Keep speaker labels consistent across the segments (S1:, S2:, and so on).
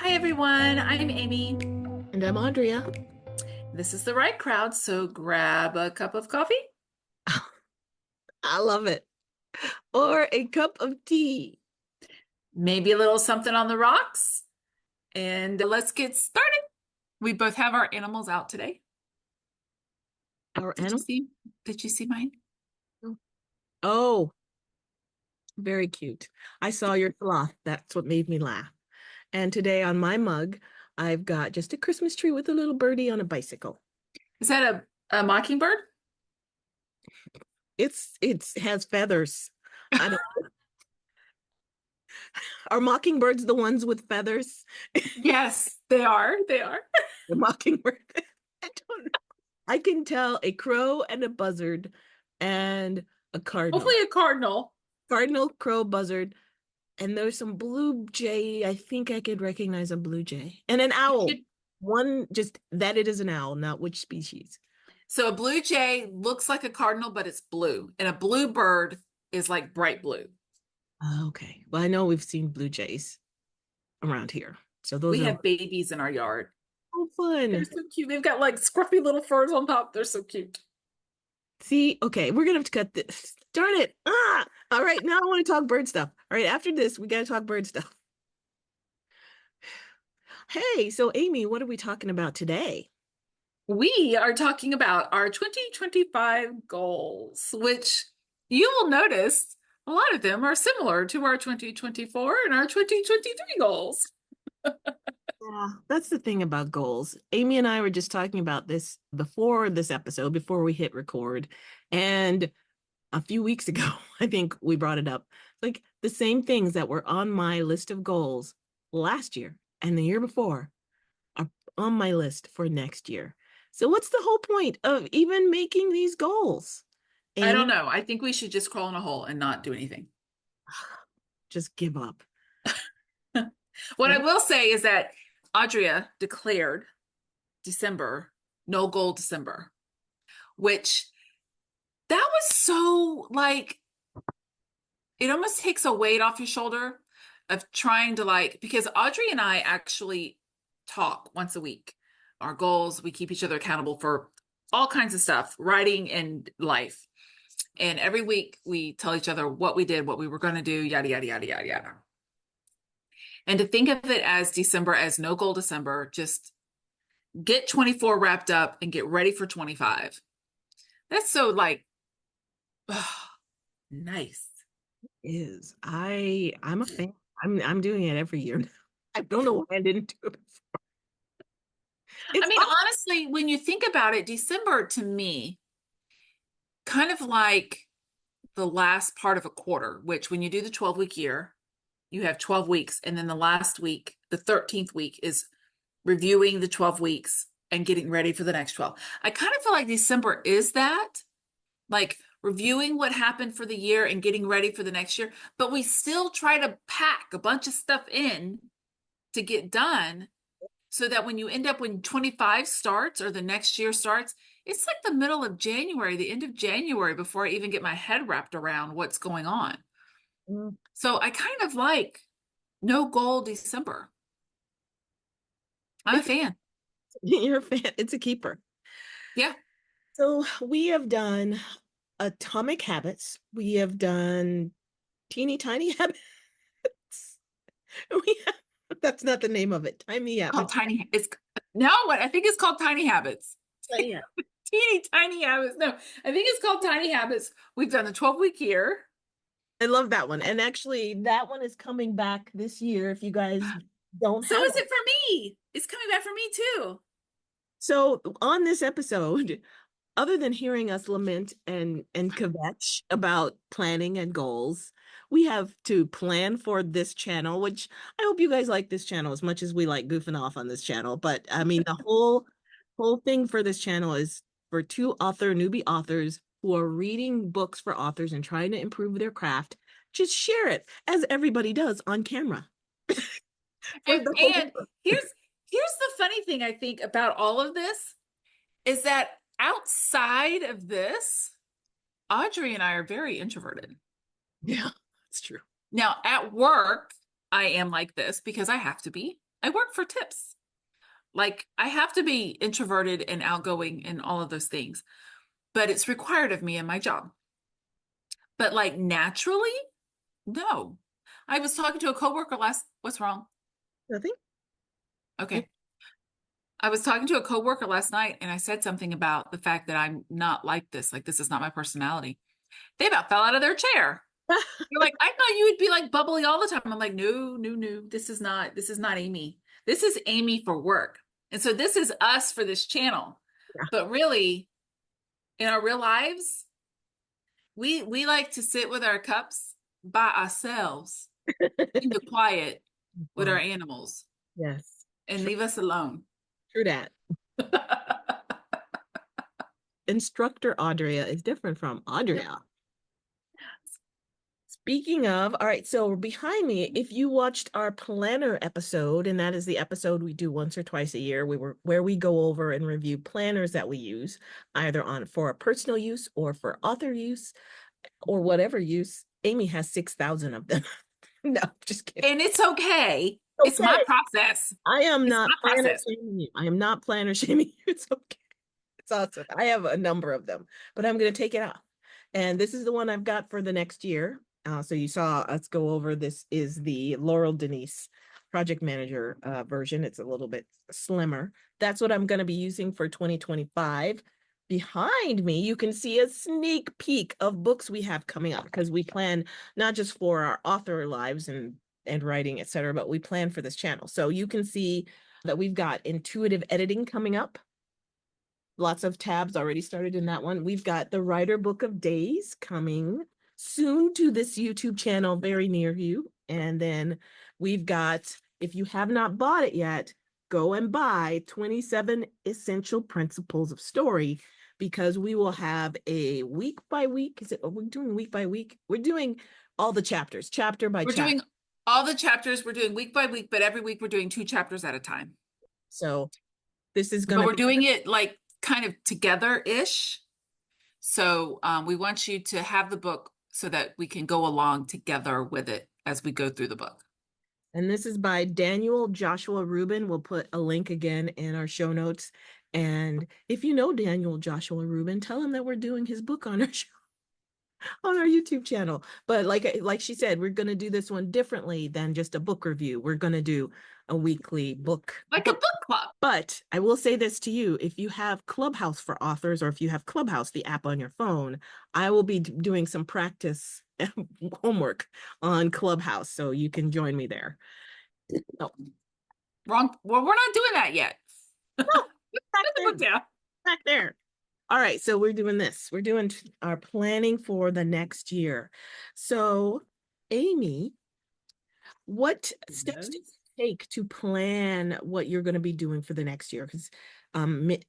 S1: Hi everyone, I'm Amy.
S2: And I'm Audrea.
S1: This is the right crowd, so grab a cup of coffee,
S2: I love it. Or a cup of tea.
S1: maybe a little something on the rocks, and let's get started. We both have our animals out today.
S2: Our
S1: Did you
S2: animal.
S1: see? Did you see mine?
S2: Oh, very cute. I saw your sloth. That's what made me laugh. And today on my mug, I've got just a Christmas tree with a little birdie on a bicycle.
S1: Is that a mockingbird?
S2: It's has feathers. I don't Are mockingbirds the ones with feathers?
S1: Yes, they are. They are.
S2: The mockingbird. I don't know. I can tell a crow and a buzzard and a cardinal.
S1: Hopefully a cardinal.
S2: Cardinal, crow, buzzard. And there's some blue jay. I think I could recognize a blue jay and an owl. One just that it is an owl, not which species.
S1: So a blue jay looks like a cardinal, but it's blue, and a blue bird is like bright blue.
S2: Okay. Well, I know we've seen blue jays around here. So those
S1: We
S2: are
S1: have babies in our yard.
S2: oh
S1: They're
S2: fun.
S1: so cute. They've got like scruffy little furs on top. They're so cute.
S2: See, okay, we're gonna have to cut this. Darn it. Ah, all right, now I want to talk bird stuff. All right, after this, we gotta talk bird stuff. Hey, so Amy, what are we talking about today?
S1: We are talking about our 2025 goals, which you will notice a lot of them are similar to our 2024 and our 2023 goals.
S2: Yeah, that's the thing about goals. Amy and I were just talking about this before this episode, before we hit record. And a few weeks ago, I think we brought it up. Like the same things that were on my list of goals last year and the year before are on my list for next year. So, what's the whole point of even making these goals?
S1: I don't
S2: Amy,
S1: know. I think we should just crawl in a hole and not do anything.
S2: just give up.
S1: What I
S2: Right?
S1: will say is that Audrea declared December no goal December, which that was so like it almost takes a weight off your shoulder of trying to like because Audrey and I actually talk once a week. Our goals, we keep each other accountable for all kinds of stuff, writing and life. And every week we tell each other what we did, what we were going to do, yada, yada, yada, yada, yada. And to think of it as December, as no goal December, just get 24 wrapped up and get ready for 25. That's so like, nice.
S2: I'm a fan. I'm doing it every year. I don't know why I didn't do it before.
S1: I
S2: It's
S1: mean, honestly, when you think about it, December to me, kind of like the last part of a quarter, which when you do the 12-week year, you have 12 weeks. And then the last week, the 13th week, is reviewing the 12 weeks and getting ready for the next 12. I kind of feel like December is that, like reviewing what happened for the year and getting ready for the next year. But we still try to pack a bunch of stuff in to get done so that when you end up when 25 starts or the next year starts, it's like the middle of January, the end of January before I even get my head wrapped around what's going on.
S2: Mm,
S1: So I kind of like no goal December. I'm a
S2: it's
S1: fan.
S2: you're a fan. It's a keeper.
S1: Yeah.
S2: So we have done atomic habits. We have done teeny tiny habits. We have, that's not the name of it. Tiny
S1: Called
S2: habits.
S1: tiny. It's no, what I think it's called tiny habits.
S2: Tiny habits.
S1: Teeny tiny habits. No, I think it's called tiny habits. We've done the 12-week year.
S2: I love that one. And actually, that one is coming back this year if you guys don't
S1: So
S2: have
S1: is
S2: it.
S1: it for me. It's coming back for me too.
S2: So on this episode, other than hearing us lament and kvetch about planning and goals, we have to plan for this channel, which I hope you guys like this channel as much as we like goofing off on this channel. But I mean, the whole thing for this channel is for newbie authors who are reading books for authors and trying to improve their craft. Just share it as everybody does on camera for
S1: And,
S2: the whole.
S1: and here's the funny thing I think about all of this is that outside of this, Audrey and I are very introverted.
S2: Yeah, it's true.
S1: Now, at work, I am like this because I have to be. I work for tips. Like I have to be introverted and outgoing and all of those things, but it's required of me in my job. But like naturally, no. I was talking to a coworker what's wrong?
S2: Nothing.
S1: Okay. I was talking to a coworker last night and I said something about the fact that I'm not like this. Like this is not my personality. They about fell out of their chair. You're like, I thought you would be like bubbly all the time. I'm like, no, no, no. This is not Amy. This is Amy for work. And so this is us for this channel. But really, in our real lives, we like to sit with our cups by ourselves in the quiet with our
S2: Wow.
S1: animals
S2: Yes.
S1: and
S2: True,
S1: leave us alone.
S2: true that. Instructor Audrea is different from
S1: Yep.
S2: Audrea. Speaking of, all right, so behind me, if you watched our planner episode, and that is the episode we do once or twice a year, where we go over and review planners that we use, either on for personal use or for author use or whatever use. Amy has 6,000 of them. No, just kidding.
S1: And it's okay. It's my
S2: Okay.
S1: process.
S2: I am
S1: It's
S2: not
S1: my
S2: planner
S1: process.
S2: shaming you. I am not planner shaming you. It's okay. It's awesome. I have a number of them, but I'm going to take it off. And this is the one I've got for the next year. So you saw us go over this is the Laurel Denise project manager version. It's a little bit slimmer. That's what I'm going to be using for 2025. Behind me, you can see a sneak peek of books we have coming up because we plan not just for our author lives and writing, etc., but we plan for this channel. So you can see that we've got intuitive editing coming up. Lots of tabs already started in that one. We've got the Writer Book of Days coming soon to this YouTube channel, very near you. And then we've got, if you have not bought it yet, go and buy 27 Essential Principles of Story, because we will have a week by week. Are we doing week by week? We're doing all the chapters, chapter by
S1: We're
S2: chapter.
S1: doing all the chapters. We're doing week by week, but every week we're doing 2 chapters at a time.
S2: So this is going
S1: But
S2: to
S1: we're
S2: be
S1: doing it like kind of together-ish. So we want you to have the book so that we can go along together with it as we go through the book.
S2: And this is by Daniel Joshua Rubin. We'll put a link again in our show notes. And if you know Daniel Joshua Rubin, tell him that we're doing his book on our show, on our YouTube channel. But like she said, we're going to do this one differently than just a book review. We're going to do a weekly book.
S1: Like a book club.
S2: But I will say this to you, if you have Clubhouse for authors, or if you have Clubhouse, the app on your phone, I will be doing some practice homework on Clubhouse, so you can join me there. Oh,
S1: Wrong. Well, we're not doing that yet.
S2: no, back
S1: Put the book
S2: there.
S1: down.
S2: Back there. All right, so we're doing this. We're doing our planning for the next year. So, Amy, what steps do
S1: Yes.
S2: you take to plan what you're going to be doing for the next year? Because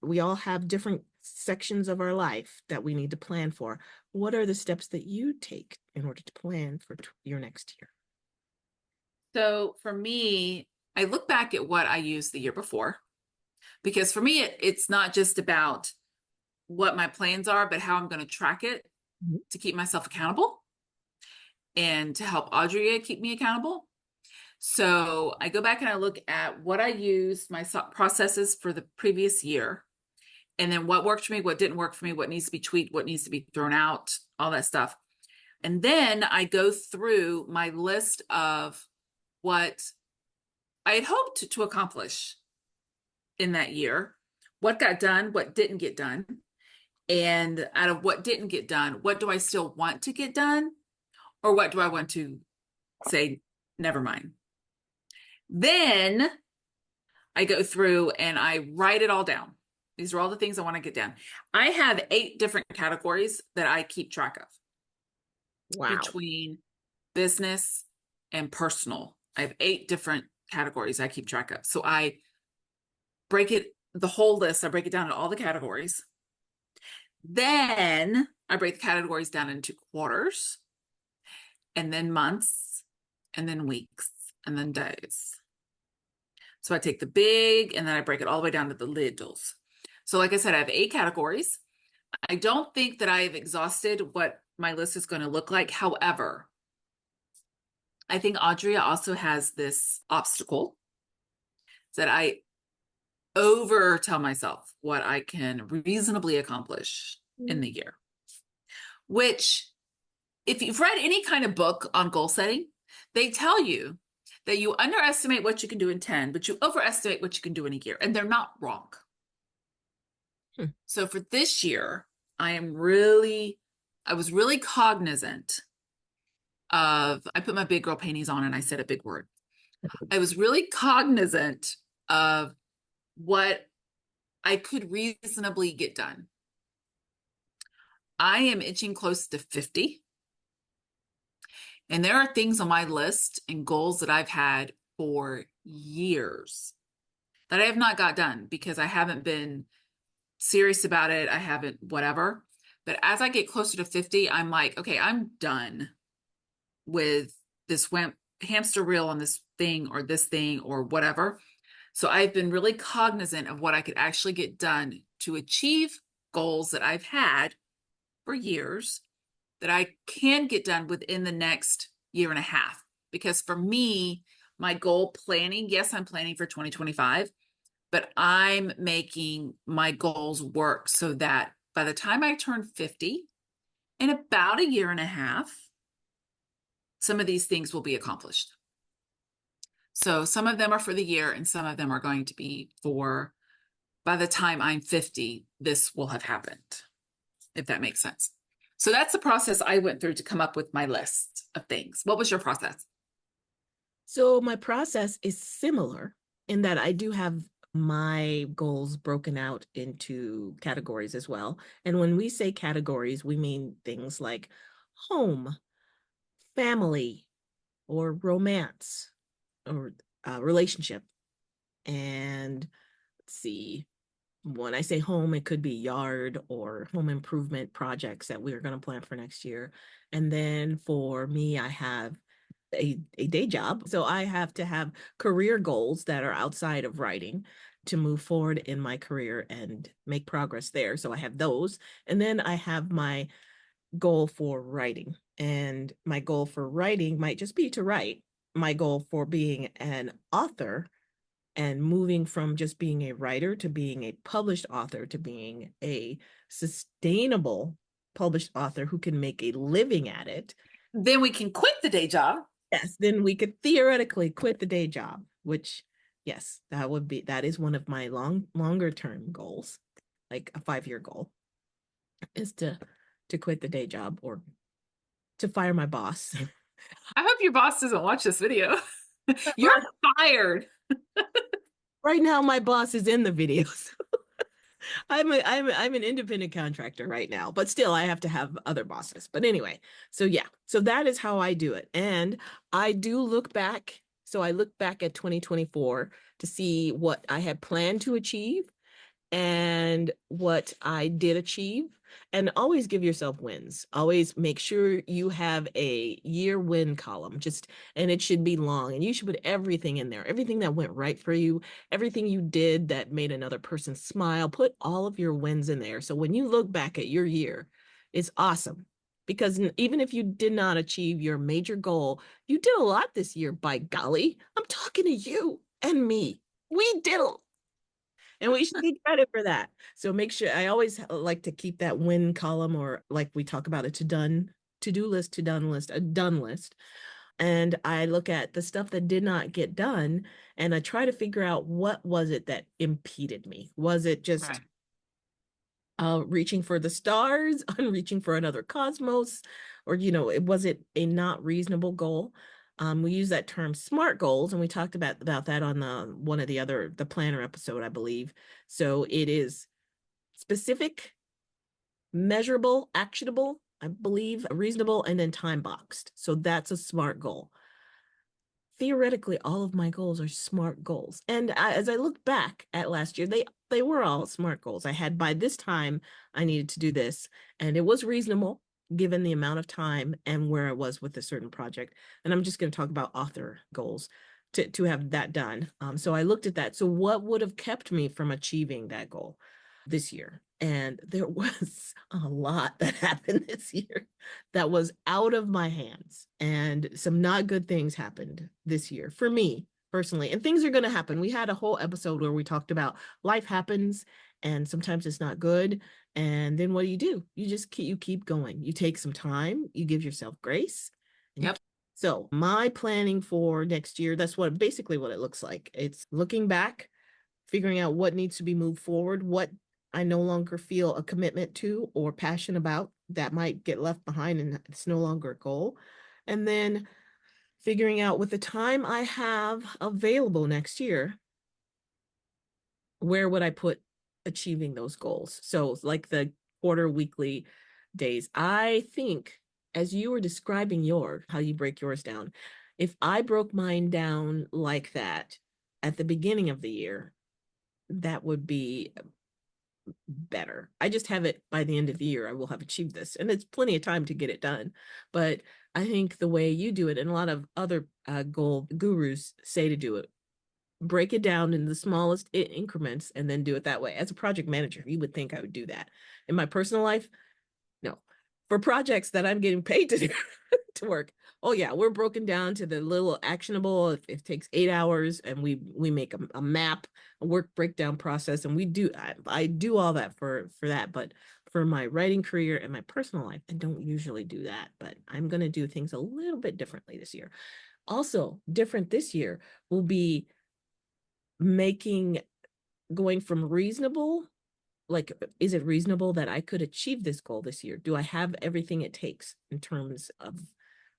S2: we all have different sections of our life that we need to plan for. What are the steps that you take in order to plan for your next year?
S1: So for me, I look back at what I used the year before, because for me, it's not just about what my plans are, but how I'm going to track it
S2: Mhm.
S1: to keep myself accountable and to help Audrea keep me accountable. So I go back and I look at what I used, my processes for the previous year, and then what worked for me, what didn't work for me, what needs to be tweaked, what needs to be thrown out, all that stuff. And then I go through my list of what I had hoped to accomplish in that year, what got done, what didn't get done. And out of what didn't get done, what do I still want to get done? Or what do I want to say, never mind? Then I go through and I write it all down. These are all the things I want to get done. I have 8 different categories that I keep track of
S2: Wow.
S1: between business and personal. I have 8 different categories I keep track of. So I break it, the whole list, I break it down into all the categories. Then I break the categories down into quarters, and then months, and then weeks, and then days. So I take the big and then I break it all the way down to the littles. So like I said, I have 8 categories. I don't think that I've exhausted what my list is going to look like. However, I think Audrea also has this obstacle that I over tell myself what I can reasonably accomplish in the year, which, if you've read any kind of book on goal setting, they tell you that you underestimate what you can do in 10, but you overestimate what you can do in a year. And they're not wrong. So for this year, I was really cognizant I put my big girl panties on and I said a big word. I was really cognizant of what I could reasonably get done. I am itching close to 50. And there are things on my list and goals that I've had for years that I have not got done because I haven't been serious about it. I haven't, whatever. But as I get closer to 50, I'm like, okay, I'm done with this hamster wheel on this thing or whatever. So I've been really cognizant of what I could actually get done to achieve goals that I've had for years that I can get done within the next year and a half. Because for me, my goal planning, yes, I'm planning for 2025, but I'm making my goals work so that by the time I turn 50, in about a year and a half, some of these things will be accomplished. So some of them are for the year and some of them are going to be for, by the time I'm 50, this will have happened, if that makes sense. So that's the process I went through to come up with my list of things. What was your process?
S2: So my process is similar in that I do have my goals broken out into categories as well. And when we say categories, we mean things like home, family, or romance, or relationship. And let's see, when I say home, it could be yard or home improvement projects that we're going to plan for next year. And then for me, I have a day job. So I have to have career goals that are outside of writing to move forward in my career and make progress there. So I have those. And then I have my goal for writing. And my goal for writing might just be to write. My goal for being an author and moving from just being a writer to being a published author to being a sustainable published author who can make a living at it.
S1: Then we can quit the day job.
S2: Yes, then we could theoretically quit the day job, which, yes, that is one of my longer term goals, like a 5-year goal, is to quit the day job or to fire my boss.
S1: I hope your boss doesn't watch this video. You're fired.
S2: Right now, my boss is in the videos. I'm an independent contractor right now, but still I have to have other bosses. But anyway, so yeah, so that is how I do it. And I do look back. So I look back at 2024 to see what I had planned to achieve and what I did achieve. And always give yourself wins. Always make sure you have a year win column, and it should be long. And you should put everything in there, everything that went right for you, everything you did that made another person smile. Put all of your wins in there. So when you look back at your year, it's awesome. Because even if you did not achieve your major goal, you did a lot this year, by golly. I'm talking to you and me. We did a and we should get credit for that. So make sure, I always like to keep that win column, or like we talk about a to-do list, a done list. And I look at the stuff that did not get done and I try to figure out what was it that impeded me. Was it just reaching for the stars, reaching for another cosmos, or, was it a not reasonable goal? We use that term SMART goals, and we talked about that on one of the planner episode, I believe. So it is specific, measurable, actionable, I believe, reasonable, and then time boxed. So that's a SMART goal. Theoretically, all of my goals are SMART goals. And as I look back at last year, they were all SMART goals. I had, by this time, I needed to do this, and it was reasonable given the amount of time and where I was with a certain project. And I'm just going to talk about author goals to have that done. So I looked at that. So what would have kept me from achieving that goal this year? And there was a lot that happened this year that was out of my hands, and some not good things happened this year for me. personally. And things are going to happen. We had a whole episode where we talked about life happens and sometimes it's not good. And then what do? You just keep going. You take some time, you give yourself grace. And
S1: Yep.
S2: so my planning for next year, that's what basically what it looks like. It's looking back, figuring out what needs to be moved forward, what I no longer feel a commitment to or passion about that might get left behind and it's no longer a goal. And then figuring out with the time I have available next year, where would I put achieving those goals? So, like the quarter weekly days, I think as you were describing how you break yours down, if I broke mine down like that at the beginning of the year, that would be better. I just have it by the end of the year, I will have achieved this. And it's plenty of time to get it done. But I think the way you do it, and a lot of other goal gurus say to do it, break it down in the smallest increments and then do it that way. As a project manager, you would think I would do that. In my personal life, no. For projects that I'm getting paid to do, to work, oh yeah, we're broken down to the little actionable. If it takes 8 hours, and we make a map, a work breakdown process, and I do all that for that. But for my writing career and my personal life, I don't usually do that. But I'm going to do things a little bit differently this year. Also, different this year will be making going from reasonable, like, is it reasonable that I could achieve this goal this year? Do I have everything it takes in terms of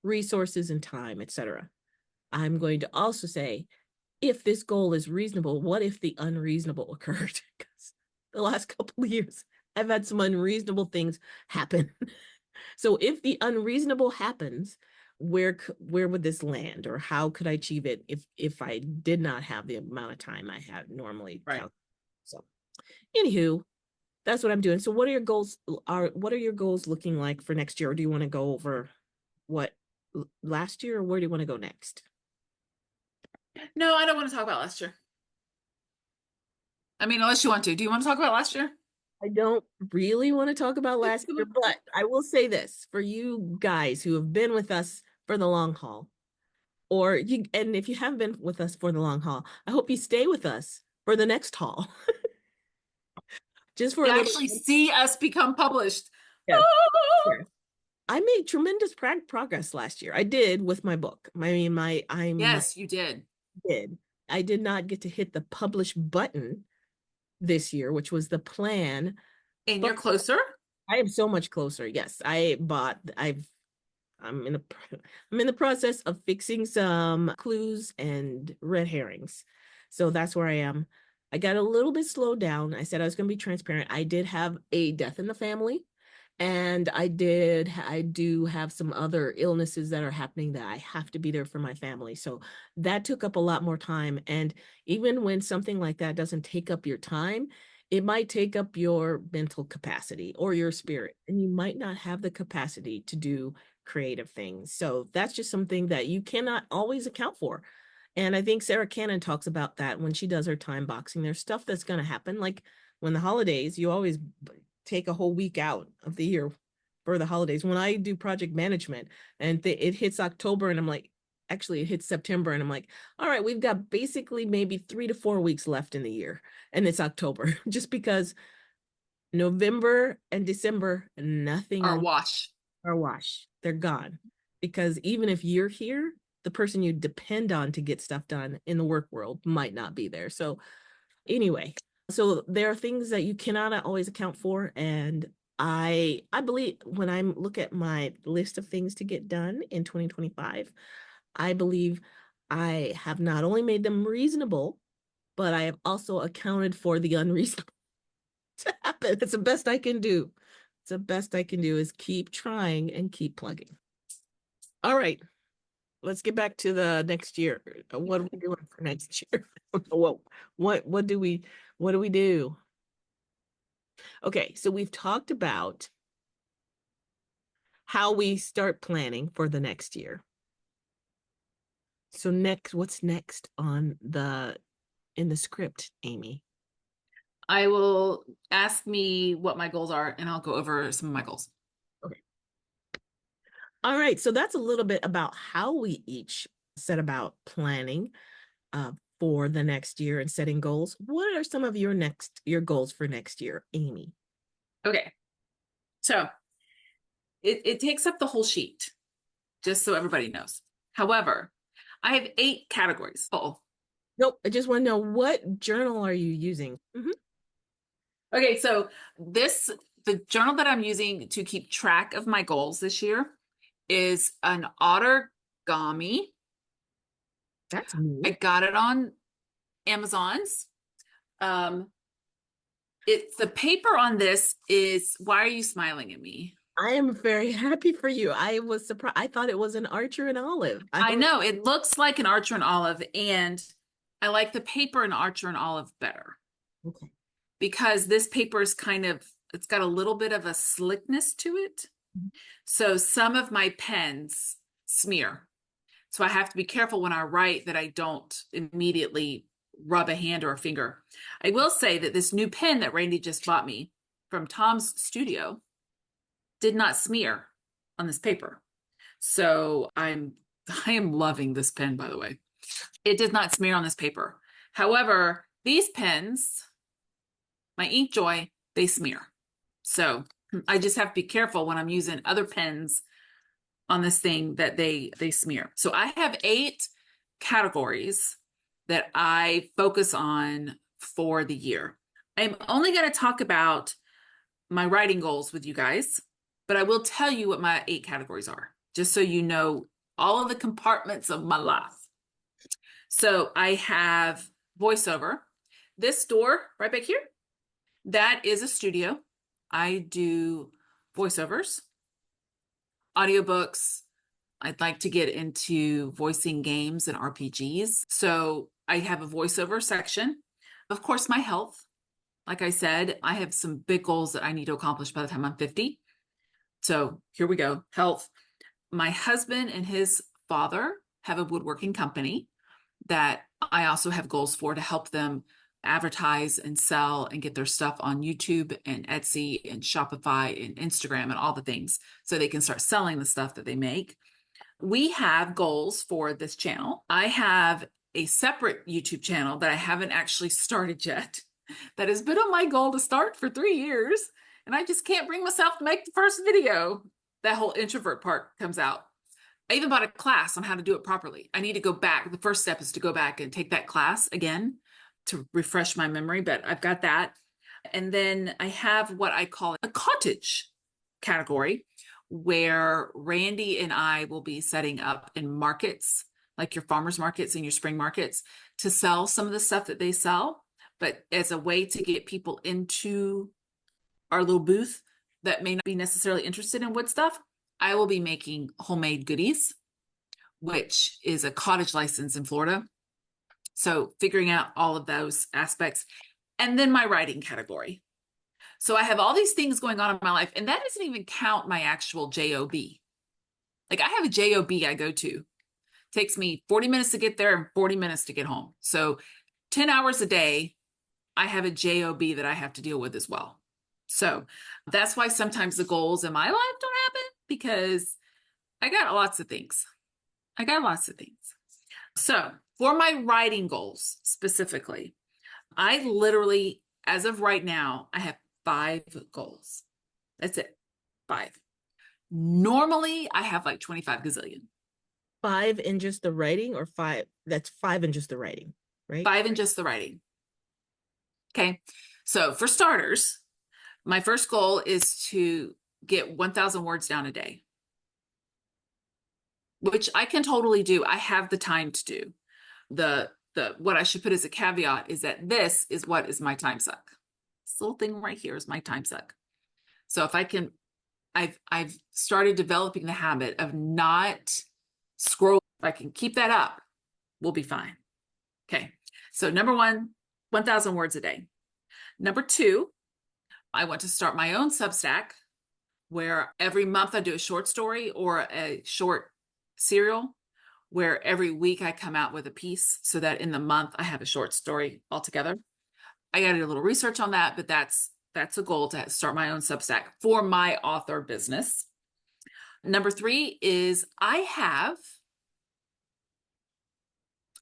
S2: resources and time, etc.? I'm going to also say, if this goal is reasonable, what if the unreasonable occurred? Because the last couple of years, I've had some unreasonable things happen. So if the unreasonable happens, where would this land, or how could I achieve it if I did not have the amount of time I had normally?
S1: Right.
S2: So, anywho, that's what I'm doing. So what are your goals? What are your goals looking like for next year? Or do you want to go over what last year, or where do you want to go next?
S1: No, I don't want to talk about last year. I mean, unless you want to. Do you want to talk about last year?
S2: I don't really want to talk about last year, but I will say this for you guys who have been with us for the long haul, and if you haven't been with us for the long haul, I hope you stay with us for the next haul. Just for a
S1: You
S2: little.
S1: actually see us become published.
S2: Yes. Yes. I made tremendous progress last year. I did with my book. I mean,
S1: Yes, you did.
S2: did. I did not get to hit the publish button this year, which was the plan.
S1: And
S2: But
S1: you're closer.
S2: I am so much closer. Yes, I'm in a I'm in the process of fixing some clues and red herrings. So that's where I am. I got a little bit slowed down. I said I was going to be transparent. I did have a death in the family, and I do have some other illnesses that are happening that I have to be there for my family. So that took up a lot more time. And even when something like that doesn't take up your time, it might take up your mental capacity or your spirit, and you might not have the capacity to do creative things. So that's just something that you cannot always account for. And I think Sarah Cannon talks about that when she does her time boxing. There's stuff that's going to happen. Like when the holidays, you always take a whole week out of the year for the holidays. When I do project management and it hits October, and I'm like, actually it hits September, and I'm like, all right, we've got basically maybe 3 to 4 weeks left in the year, and it's October, just because November and December, nothing
S1: Our
S2: on
S1: wash.
S2: our wash. They're gone. Because even if you're here, the person you depend on to get stuff done in the work world might not be there. So anyway, so there are things that you cannot always account for. And I believe when I look at my list of things to get done in 2025, I believe I have not only made them reasonable, but I have also accounted for the unreasonable to happen. It's the best I can do. It's the best I can do is keep trying and keep plugging. All right, let's get back to the next year. What are we doing for next year? What do we do? Okay, so we've talked about how we start planning for the next year. So what's next in the script, Amy?
S1: I will ask me what my goals are, and I'll go over some of my goals.
S2: Okay. All right, so that's a little bit about how we each set about planning. for the next year and setting goals. What are some of your goals for next year, Amy?
S1: Okay. So it takes up the whole sheet, just so everybody knows. However, I have 8 categories. Oh,
S2: Nope. I just want to know, what journal are you using?
S1: okay. So the journal that I'm using to keep track of my goals this year is an origami.
S2: That's
S1: I
S2: new.
S1: got it on Amazon's. Um, it's the paper on this is, why are you smiling at me?
S2: I am very happy for you. I was surprised. I thought it was an Archer and Olive.
S1: I know it looks like an Archer and Olive, and I like the paper in Archer and Olive better
S2: Okay.
S1: because this paper is it's got a little bit of a slickness to it. So some of my pens smear. So I have to be careful when I write that I don't immediately rub a hand or a finger. I will say that this new pen that Randy just bought me from Tom's studio did not smear on this paper. So I am loving this pen, by the way. It did not smear on this paper. However, these pens, my Inkjoy, they smear. So I just have to be careful when I'm using other pens on this thing that they smear. So I have 8 categories that I focus on for the year. I'm only going to talk about my writing goals with you guys, but I will tell you what my 8 categories are, just so you know all of the compartments of my life. So I have voiceover. This door right back here, that is a studio. I do voiceovers, audiobooks. I'd like to get into voicing games and RPGs. So I have a voiceover section. Of course, my health. Like I said, I have some big goals that I need to accomplish by the time I'm 50. So here we go. Health. My husband and his father have a woodworking company that I also have goals for to help them advertise and sell and get their stuff on YouTube and Etsy and Shopify and Instagram and all the things so they can start selling the stuff that they make. We have goals for this channel. I have a separate YouTube channel that I haven't actually started yet that has been on my goal to start for 3 years. And I just can't bring myself to make the first video. That whole introvert part comes out. I even bought a class on how to do it properly. I need to go back. The first step is to go back and take that class again to refresh my memory, but I've got that. And then I have what I call a cottage category, where Randy and I will be setting up in markets, like your farmers markets and your spring markets, to sell some of the stuff that they sell, but as a way to get people into our little booth that may not be necessarily interested in wood stuff. I will be making homemade goodies, which is a cottage license in Florida. So figuring out all of those aspects. And then my writing category. So I have all these things going on in my life, and that doesn't even count my actual job. Like I have a job I go to. It takes me 40 minutes to get there and 40 minutes to get home. So 10 hours a day, I have a job that I have to deal with as well. So that's why sometimes the goals in my life don't happen, because I got lots of things. So for my writing goals specifically, I literally, as of right now, I have 5 goals. That's it. 5. Normally I have like 25 gazillion.
S2: 5 in just the writing, or 5? That's 5 in just the writing, right?
S1: 5 in just the writing. Okay. So for starters, my first goal is to get 1,000 words down a day, which I can totally do. I have the time to do. What I should put as a caveat is that this is what is my time suck. This little thing right here is my time suck. So if I can, I've started developing the habit of not scrolling. If I can keep that up, we'll be fine. Okay. So number 1, 1,000 words a day. Number 2, I want to start my own Substack where every month I do a short story or a short serial, where every week I come out with a piece so that in the month I have a short story altogether. I got to do a little research on that, but that's a goal, to start my own Substack for my author business. Number 3 is I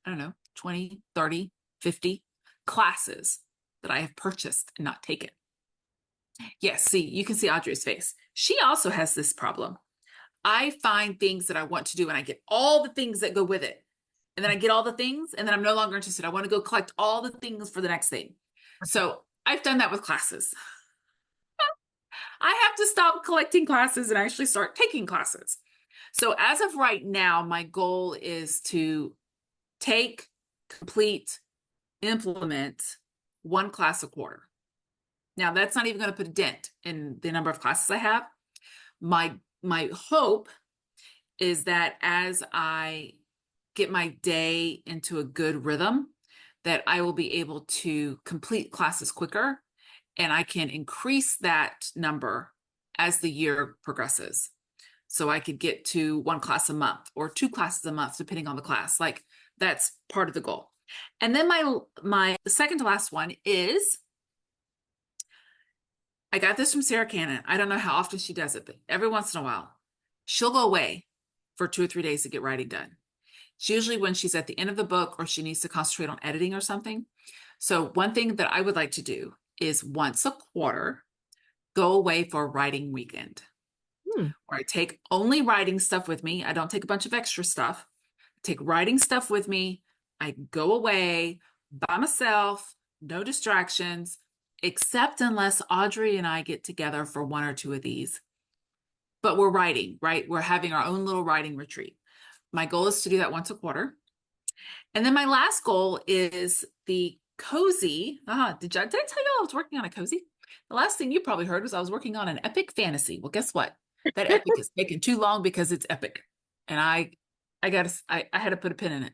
S1: don't know, 20, 30, 50 classes that I have purchased and not taken. Yes, see, you can see Audrey's face. She also has this problem. I find things that I want to do and I get all the things that go with it. And then I get all the things and then I'm no longer interested. I want to go collect all the things for the next thing. So I've done that with classes. I have to stop collecting classes and actually start taking classes. So as of right now, my goal is to take, complete, implement one class a quarter. Now that's not even going to put a dent in the number of classes I have. My hope is that as I get my day into a good rhythm, that I will be able to complete classes quicker and I can increase that number as the year progresses. So I could get to one class a month or two classes a month, depending on the class. Like that's part of the goal. And then my second to last one is, I got this from Sarah Cannon. I don't know how often she does it, but every once in a while, she'll go away for 2 or 3 days to get writing done. It's usually when she's at the end of the book or she needs to concentrate on editing or something. So one thing that I would like to do is once a quarter, go away for a writing weekend. Where I take only writing stuff with me. I don't take a bunch of extra stuff. I take writing stuff with me. I go away by myself, no distractions, except unless Audrey and I get together for one or two of these. But we're writing, right? We're having our own little writing retreat. My goal is to do that once a quarter. And then my last goal is the cozy. Did I tell you I was working on a cozy? The last thing you probably heard was I was working on an epic fantasy. Well, guess what? That epic is taking too long because it's epic. And I had to put a pin in it.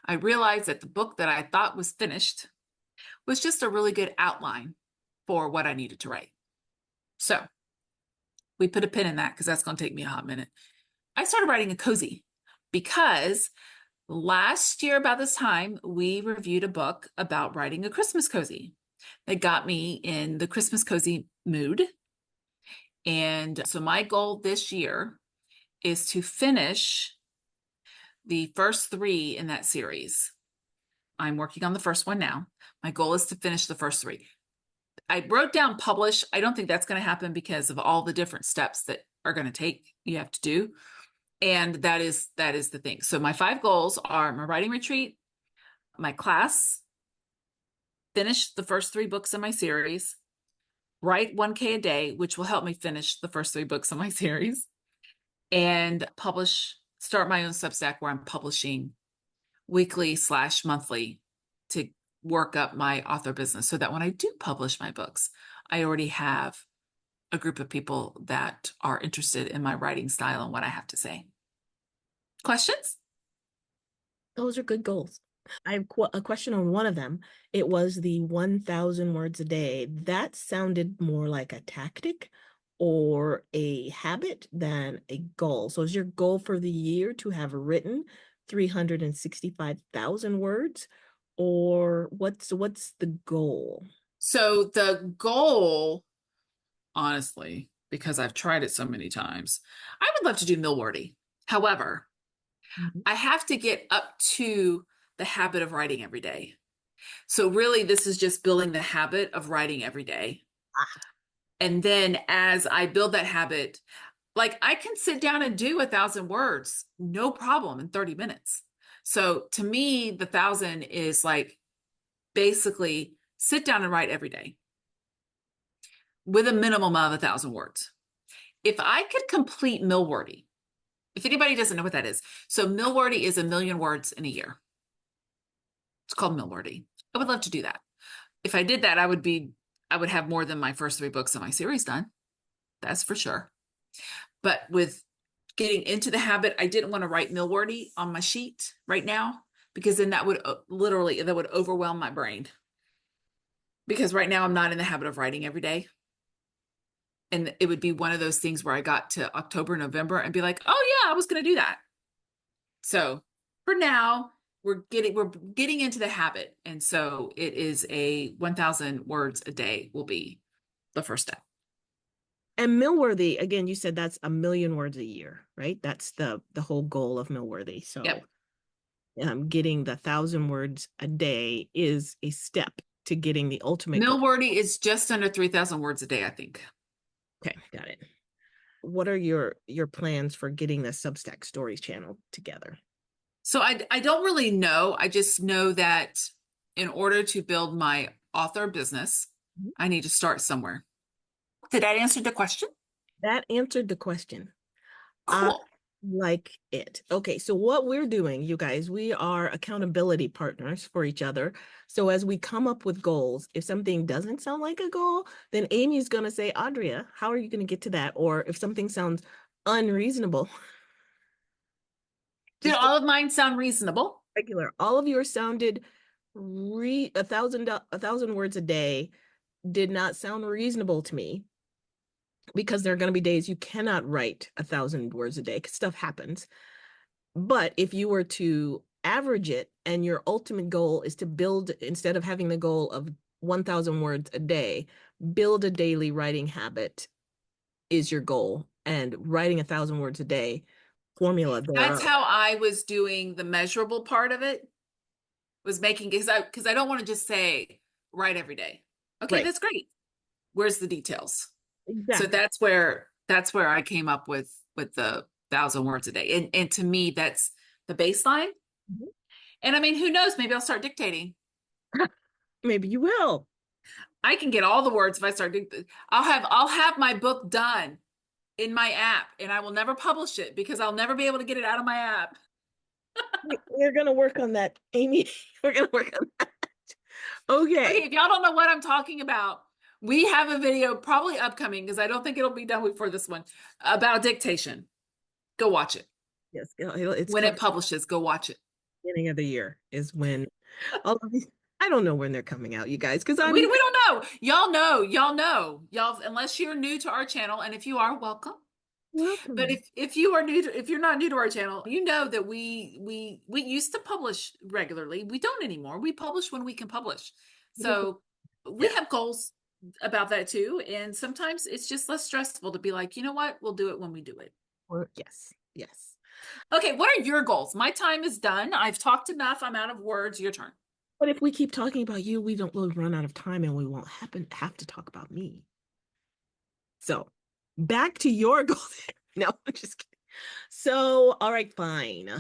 S1: I realized that the book that I thought was finished was just a really good outline for what I needed to write. So we put a pin in that because that's going to take me a hot minute. I started writing a cozy because last year about this time, we reviewed a book about writing a Christmas cozy. That got me in the Christmas cozy mood. And so my goal this year is to finish the first 3 in that series. I'm working on the first one now. My goal is to finish the first 3. I wrote down publish. I don't think that's going to happen because of all the different steps that are going to take, you have to do. And that is the thing. So my 5 goals are my writing retreat, my class, finish the first 3 books in my series, write 1K a day, which will help me finish the first 3 books in my series, and start my own Substack where I'm publishing weekly/monthly to work up my author business so that when I do publish my books, I already have a group of people that are interested in my writing style and what I have to say. Questions?
S2: Those are good goals. I have a question on one of them. It was the 1,000 words a day. That sounded more like a tactic or a habit than a goal. So is your goal for the year to have written 365,000 words, or what's the goal?
S1: So the goal, honestly, because I've tried it so many times, I would love to do Millwordy. However, I have to get up to the habit of writing every day. So really, this is just building the habit of writing every day. And then as I build that habit, like I can sit down and do 1,000 words, no problem in 30 minutes. So to me, the 1,000 is like basically sit down and write every day with a minimum of 1,000 words. If I could complete Millwordy, if anybody doesn't know what that is, so Millwordy is 1,000,000 words in a year. It's called Millwordy. I would love to do that. If I did that, I would have more than my first 3 books in my series done. That's for sure. But with getting into the habit, I didn't want to write Millwordy on my sheet right now because then that would overwhelm my brain. Because right now I'm not in the habit of writing every day. And it would be one of those things where I got to October, November and be like, oh yeah, I was going to do that. So for now, we're getting into the habit. And so it is a 1,000 words a day will be the first step.
S2: And Millworthy, again, you said that's 1,000,000 words a year, right? That's the whole goal of Millworthy. So
S1: Yep.
S2: getting the 1,000 words a day is a step to getting the ultimate goal.
S1: Millwordy is just under 3,000 words a day, I think.
S2: Okay, got it. What are your plans for getting the Substack Stories channel together?
S1: So I don't really know. I just know that in order to build my author business,
S2: Mhm.
S1: I need to start somewhere. Did that answer the question?
S2: That answered the question. I
S1: Cool.
S2: like it. Okay, so what we're doing, you guys, we are accountability partners for each other. So as we come up with goals, if something doesn't sound like a goal, then Amy's going to say, Audrea, how are you going to get to that? Or if something sounds unreasonable,
S1: Did
S2: just
S1: all of mine sound reasonable?
S2: regular. All of yours sounded 1,000 words a day did not sound reasonable to me because there are going to be days you cannot write 1,000 words a day because stuff happens. But if you were to average it and your ultimate goal is to build, instead of having the goal of 1,000 words a day, build a daily writing habit is your goal. And writing 1,000 words a day, formula
S1: That's
S2: thereof.
S1: how I was doing the measurable part of it, was making because I don't want to just say write every day. Okay,
S2: Right.
S1: that's great. Where's the details? So
S2: Exactly.
S1: that's where I came up with the 1,000 words a day. And to me, that's the baseline.
S2: Mhm.
S1: And I mean, who knows? Maybe I'll start dictating.
S2: Maybe you will.
S1: I can get all the words if I start I'll have my book done in my app and I will never publish it because I'll never be able to get it out of my app.
S2: We're going to work on that, Amy. We're going to work on that.
S1: Okay,
S2: Okay.
S1: if y'all don't know what I'm talking about, we have a video probably upcoming because I don't think it'll be done before this one about dictation. Go watch it.
S2: Yes, it's
S1: When it
S2: coming.
S1: publishes, go watch it.
S2: Beginning of the year is when all of these, I don't know when they're coming out, you guys, because
S1: We
S2: I'm
S1: don't know. Y'all, unless you're new to our channel, and if you are, welcome. But
S2: welcome.
S1: if you are new to if you're not new to our channel, you know that we used to publish regularly. We don't anymore. We publish when we can publish. So we
S2: Yeah.
S1: have goals about that too. And sometimes it's just less stressful to be like, you know what, we'll do it when we do it.
S2: Yes. Yes.
S1: Okay, what are your goals? My time is done. I've talked enough. I'm out of words. Your turn.
S2: But if we keep talking about you, we don't really run out of time and we won't have to talk about me. So back to your goal. No, I'm just kidding. So, all right, fine.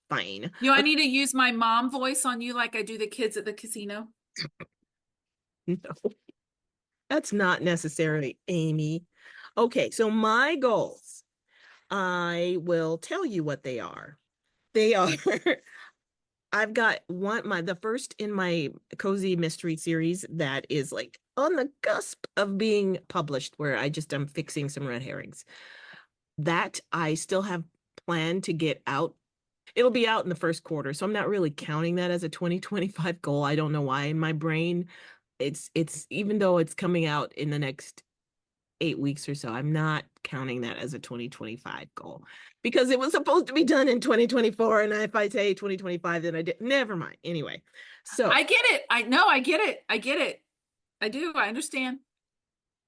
S2: Fine.
S1: I need to use my mom voice on you like I do the kids at the casino.
S2: No, that's not necessarily Amy. Okay, so my goals, I will tell you what they are. They are I've got the first in my cozy mystery series that is like on the cusp of being published, where I'm fixing some red herrings. That I still have planned to get out. It'll be out in the first quarter, so I'm not really counting that as a 2025 goal. I don't know why in my brain it's even though it's coming out in the next 8 weeks or so, I'm not counting that as a 2025 goal because it was supposed to be done in 2024. And if I say 2025, then I did. Never mind. Anyway, so
S1: I get it. I know. I get it. I get it. I do. I understand.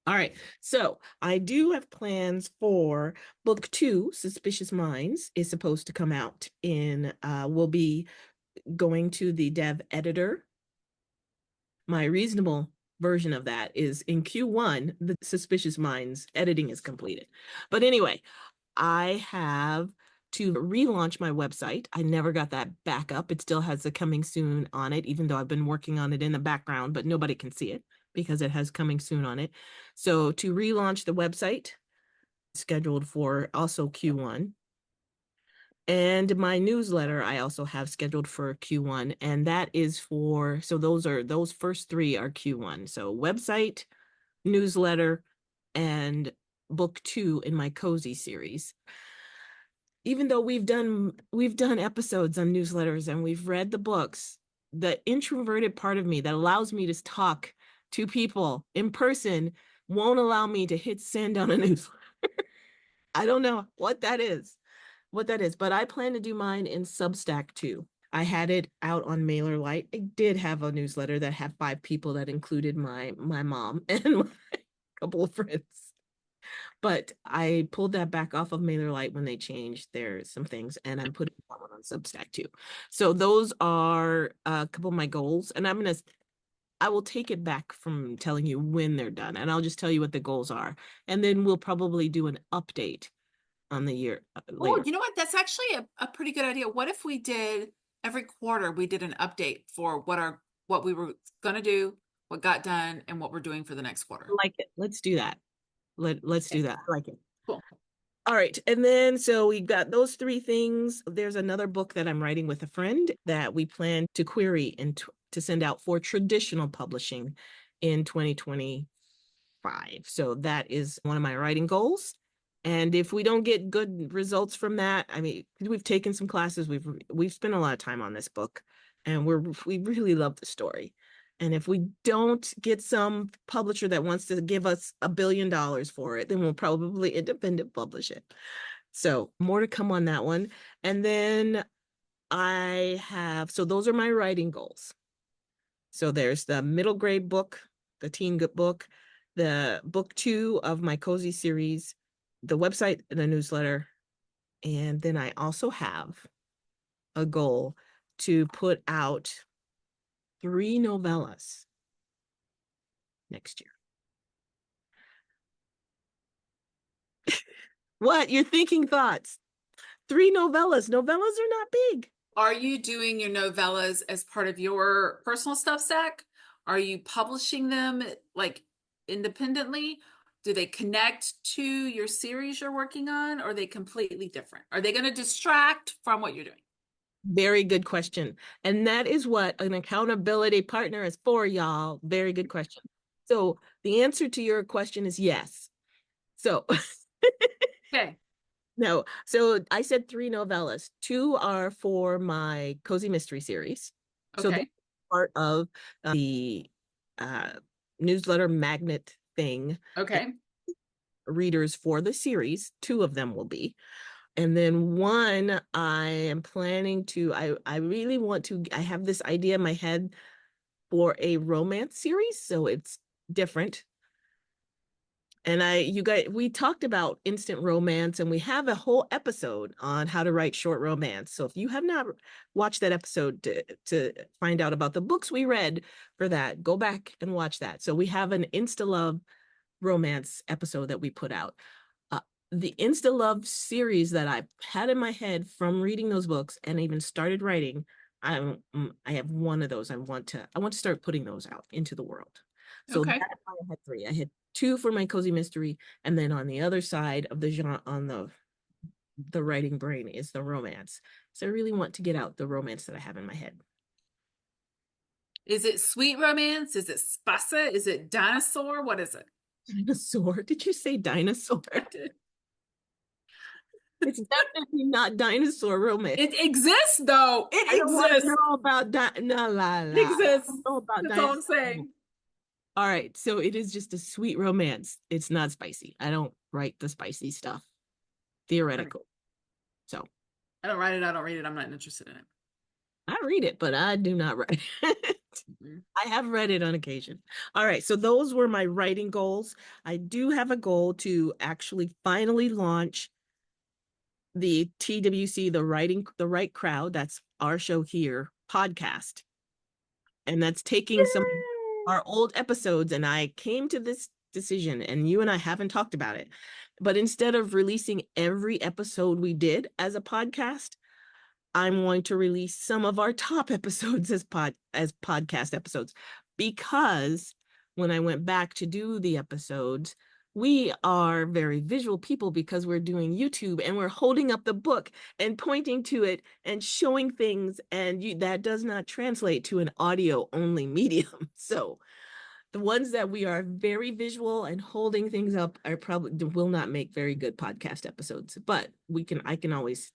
S2: all right. So I do have plans for book two, Suspicious Minds, is supposed to come out we'll be going to the dev editor. My reasonable version of that is in Q1, the Suspicious Minds editing is completed. But anyway, I have to relaunch my website. I never got that back up. It still has the coming soon on it, even though I've been working on it in the background, but nobody can see it because it has coming soon on it. So to relaunch the website, scheduled for also Q1. And my newsletter, I also have scheduled for Q1. And that is so those first three are Q1. So website, newsletter, and book two in my cozy series. Even though we've done episodes on newsletters and we've read the books, the introverted part of me that allows me to talk to people in person won't allow me to hit send on a newsletter. I don't know what that is, but I plan to do mine in Substack too. I had it out on MailerLite. I did have a newsletter that had 5 people that included my mom and my couple of friends. But I pulled that back off of MailerLite when they changed some things, and I'm putting that one on Substack too. So those are a couple of my goals, and I will take it back from telling you when they're done, and I'll just tell you what the goals are, and then we'll probably do an update on the year
S1: Oh,
S2: later.
S1: you know what? That's actually a pretty good idea. What if we did every quarter we did an update for what we were gonna do, what got done, and what we're doing for the next
S2: I
S1: quarter?
S2: like it. Let's do that. Let's do
S1: Okay,
S2: that. I like it.
S1: cool.
S2: All right. And then, so we got those three things. There's another book that I'm writing with a friend that we plan to query and to send out for traditional publishing in 2025. So that is one of my writing goals. And if we don't get good results from that, I mean, we've taken some classes, we've spent a lot of time on this book, and we really love the story. And if we don't get some publisher that wants to give us $1 billion for it, then we'll probably independent publish it. So more to come on that one. And then so those are my writing goals. So there's the middle grade book, the teen book, the book 2 of my cozy series, the website and the newsletter. And then I also have a goal to put out 3 novellas next year. What? You're thinking thoughts. 3 novellas. Novellas are not big.
S1: Are you doing your novellas as part of your personal stuff stack? Are you publishing them like independently? Do they connect to your series you're working on, or are they completely different? Are they going to distract from what you're doing?
S2: Very good question. And that is what an accountability partner is for, y'all. Very good question. So the answer to your question is yes. So
S1: Okay.
S2: no, so I said 3 novellas. 2 are for my cozy mystery series. So they're
S1: Okay.
S2: part of the uh, newsletter magnet thing. And
S1: Okay.
S2: readers for the series, 2 of them will be. And then 1, I am planning to, I really want to, I have this idea in my head for a romance series. So it's different. And you guys, we talked about instant romance, and we have a whole episode on how to write short romance. So if you have not watched that episode to find out about the books we read for that, go back and watch that. So we have an Insta Love romance episode that we put out. The Insta Love series that I had in my head from reading those books and even started writing, I have one of those. I want to start putting those out into the world. So
S1: Okay.
S2: that's why I had 3. I had 2 for my cozy mystery, and then on the other side of the genre, on the writing brain, is the romance. So I really want to get out the romance that I have in my head.
S1: Is it sweet romance? Is it spasa? Is it dinosaur? What is it?
S2: Dinosaur? Did you say dinosaur?
S1: I did.
S2: It's definitely not dinosaur romance.
S1: It exists though.
S2: I
S1: It
S2: don't want to
S1: exists.
S2: know about no la
S1: It
S2: la. I
S1: exists.
S2: don't know about
S1: That's all
S2: dinosaur.
S1: I'm saying.
S2: All right, so it is just a sweet romance. It's not spicy. I don't write the spicy stuff.
S1: Okay.
S2: Theoretical. So
S1: I don't write it. I don't read it. I'm not interested in it.
S2: I read it, but I do not write it.
S1: Mhm.
S2: I have read it on occasion. All right, so those were my writing goals. I do have a goal to actually finally launch the TWC, the Right Crowd, that's our show here, podcast. And that's taking some of our old episodes, and I came to this decision, and you and I haven't talked about it. But instead of releasing every episode we did as a podcast, I'm going to release some of our top episodes as podcast episodes, because when I went back to do the episodes, we are very visual people because we're doing YouTube and we're holding up the book and pointing to it and showing things, and that does not translate to an audio only medium. So the ones that we are very visual and holding things up are probably will not make very good podcast episodes, but we can always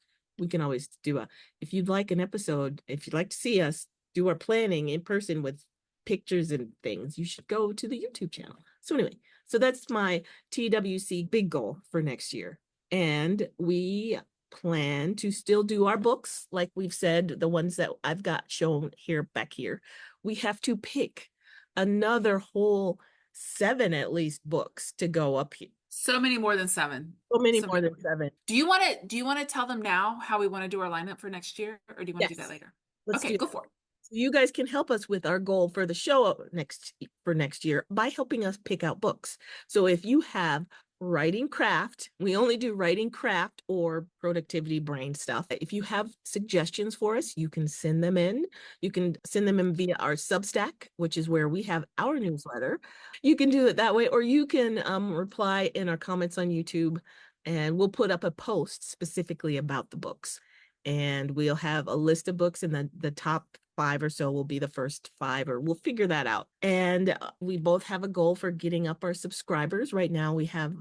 S2: do if you'd like an episode, if you'd like to see us do our planning in person with pictures and things, you should go to the YouTube channel. So anyway, so that's my TWC big goal for next year. And we plan to still do our books, like we've said, the ones that I've got shown here back here. We have to pick another whole 7 at least books to go up here.
S1: So many more than seven.
S2: So many
S1: So
S2: more
S1: many.
S2: than seven.
S1: Do you want to tell them now how we want to do our lineup for next year, or do you want to do that
S2: Yes,
S1: later?
S2: let's
S1: Okay,
S2: do
S1: go
S2: that.
S1: for it.
S2: So you guys can help us with our goal for the show next year by helping us pick out books. So if you have writing craft, we only do writing craft or productivity brain stuff. If you have suggestions for us, you can send them in. You can send them in via our Substack, which is where we have our newsletter. You can do it that way, or you can reply in our comments on YouTube, and we'll put up a post specifically about the books. And we'll have a list of books, and the top five or so will be the first five, or we'll figure that out. And we both have a goal for getting up our subscribers. Right now, we have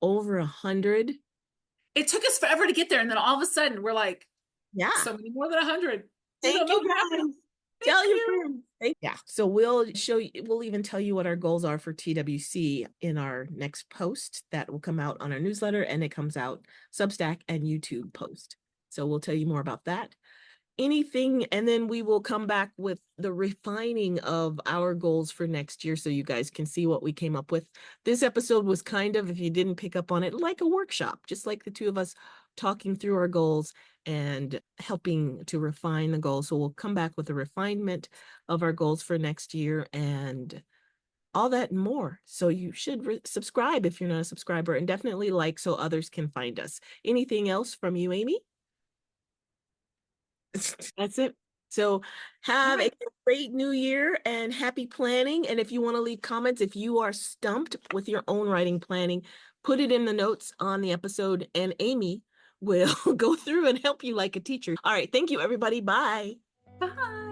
S2: over 100.
S1: It took us forever to get there, and then all of a sudden we're like,
S2: Yeah.
S1: so many more than 100. We
S2: Thank
S1: don't know
S2: you
S1: what happened.
S2: guys.
S1: Thank
S2: Tell your
S1: you.
S2: friends. Yeah. So we'll show you, we'll even tell you what our goals are for TWC in our next post that will come out on our newsletter, and it comes out Substack and YouTube post. So we'll tell you more about that. Anything, and then we will come back with the refining of our goals for next year so you guys can see what we came up with. This episode was kind of, if you didn't pick up on it, like a workshop, just like the two of us talking through our goals and helping to refine the goals. So we'll come back with a refinement of our goals for next year and all that and more. So you should subscribe if you're not a subscriber, and definitely like so others can find us. Anything else from you, Amy? That's it. So
S1: All
S2: have a
S1: right.
S2: great new year and happy planning. And if you want to leave comments, if you are stumped with your own writing planning, put it in the notes on the episode, and Amy will go through and help you like a teacher. All right. Thank you, everybody. Bye.
S1: Bye.